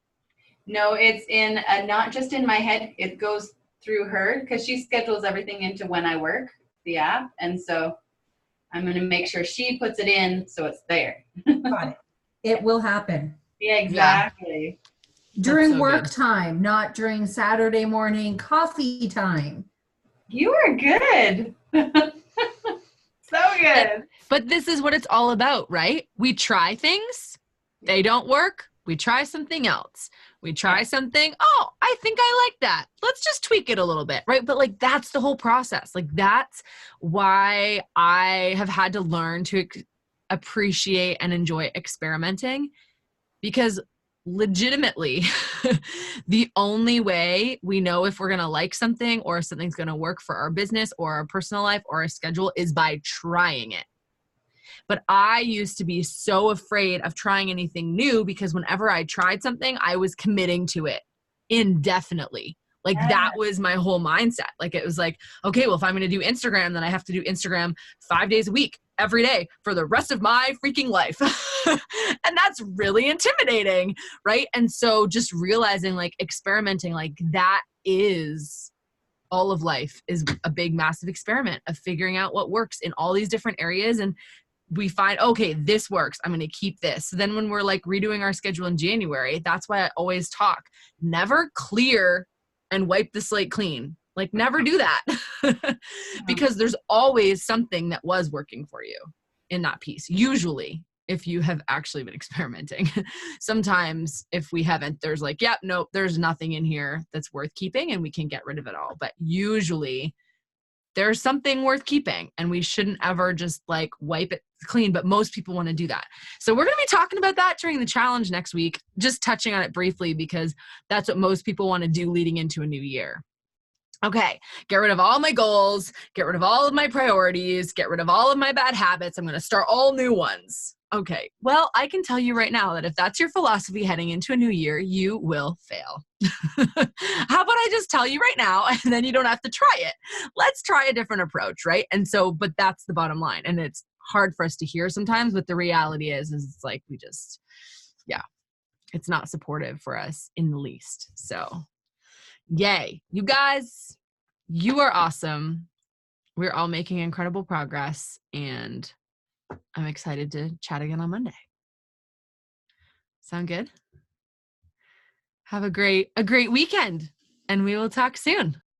No, it's in not just in my head. It goes through her because she schedules everything into when I work, the app. And so I'm going to make sure she puts it in so it's there. Got it. It will happen. Yeah, exactly. Yeah. During so work good. time, not during Saturday morning coffee time. You are good. So good. But this is what it's all about, right? We try things. They don't work. We try something else. We try something. Oh, I think I like that. Let's just tweak it a little bit, right? But that's the whole process. That's why I have had to learn to appreciate and enjoy experimenting, because legitimately the only way we know if we're going to like something or if something's going to work for our business or our personal life or our schedule is by trying it. But I used to be so afraid of trying anything new because whenever I tried something, I was committing to it indefinitely. That was my whole mindset. It was okay, well, if I'm going to do Instagram, then I have to do Instagram 5 days a week, every day for the rest of my freaking life. And that's really intimidating, right? And so just realizing experimenting, that is all of life, is a big, massive experiment of figuring out what works in all these different areas. And we find, okay, this works. I'm going to keep this. So then when we're redoing our schedule in January, that's why I always talk, never clear and wipe the slate clean. Never do that. Because there's always something that was working for you in that piece. Usually, if you have actually been experimenting. Sometimes if we haven't, there's nope, there's nothing in here that's worth keeping and we can get rid of it all. But usually there's something worth keeping and we shouldn't ever just wipe it clean. But most people want to do that. So we're going to be talking about that during the challenge next week, just touching on it briefly because that's what most people want to do leading into a new year. Okay, get rid of all my goals, get rid of all of my priorities, get rid of all of my bad habits. I'm going to start all new ones. Okay, well, I can tell you right now that if that's your philosophy heading into a new year, you will fail. How about I just tell you right now, and then you don't have to try it. Let's try a different approach, right? And so, but that's the bottom line. And it's hard for us to hear sometimes, but the reality is it's we just, it's not supportive for us in the least. So Yay. You guys, you are awesome. We're all making incredible progress, and I'm excited to chat again on Monday. Sound good? Have a great weekend, and we will talk soon.